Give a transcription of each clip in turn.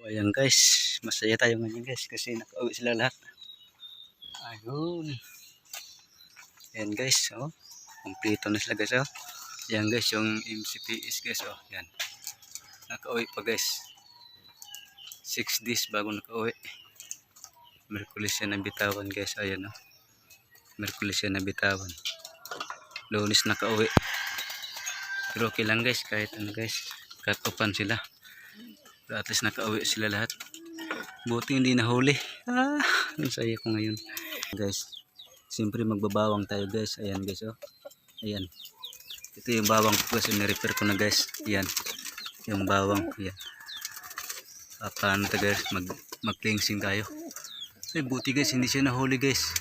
Ayan guys, masaya tayo ngayon guys kasi nakauwi sila lahat. Ayun. Ayan guys, oh. Kompleto na sila guys, oh. Ayan guys, yung MCPS guys, oh. Ayan. Nakauwi pa guys. 6 days bago nakauwi. Merkulis yan nabitawan guys, ayan, oh. Merkulis yan nabitawan. Lunes nakauwi. Pero okay lang guys, kahit ano guys, katupan sila. Pero at least nakauwi sila lahat. Buti hindi nahuli. Ang saya ko ngayon. Guys, siyempre magbabawang tayo guys. Ayan guys, oh. Ayan. Ito yung bawang ko kasi ni-repair ko na guys. Ayan. Yung bawang. Ayan. Paano ito guys? Mag-cleansing tayo. Ay, buti guys, hindi siya nahuli guys.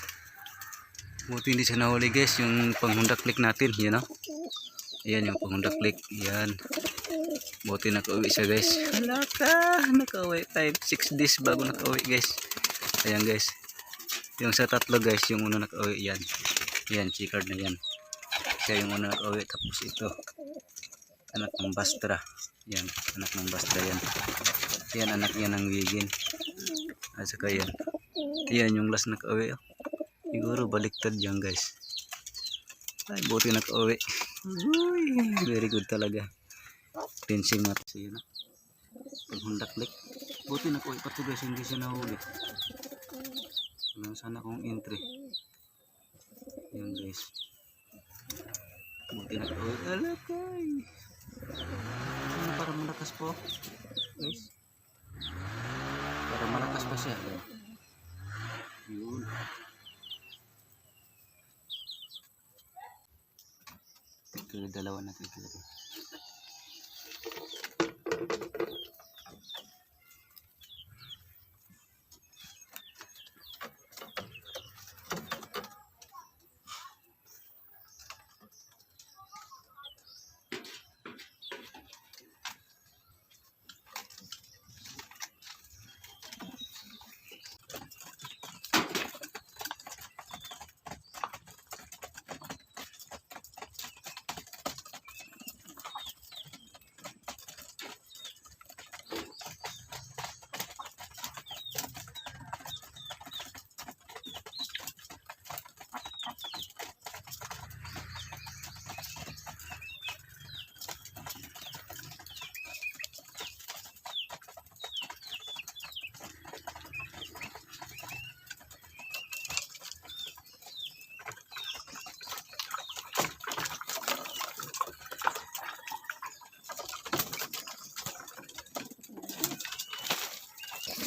Buti hindi siya nahuli guys. Yung panghundak click natin. Ayan, oh. Ayan yung panghundak click. Ayan. Buti nakauwi siya guys. Halaka, nakauwi tayo 6 days bago nakauwi guys. Ayan guys. Yung sa tatlo guys, yung una nakauwi yan. Yan, checkered na yan. Siya yung una nakauwi. Tapos ito, anak ng Bastra. Yan, anak ng Bastra yan. Yan, anak yan ng Wigin. At saka yan. Yan yung last nakauwi. Siguro baliktad yan guys. Ay, buti nakauwi. Very good talaga. Fencing natin siya, no? Paghundak click. Buti nakuha pa ito guys, hindi siya nahuli. Wala sana akong entry. Yan guys. Buti nakuha. Alakay. Ano, para malakas po guys. Para malakas pa siya. Yun. Ito dalawa natin talaga.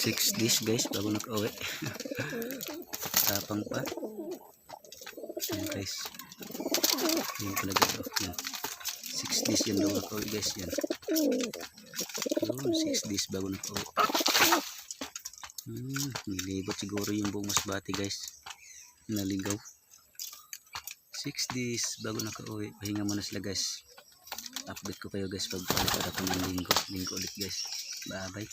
Six days guys bago nakauwi. Tapang pa. Ayan guys. Yan pala guys, oh. Yan. 6 days yan bago nakauwi guys. Yan. Yun, 6 days bago nakauwi. Nilibot siguro yung buong Masbate guys. Naligaw. 6 days bago nakauwi. Pahinga muna sila guys. Update ko kayo guys pag balik ako ng linggo ulit guys. Bye bye.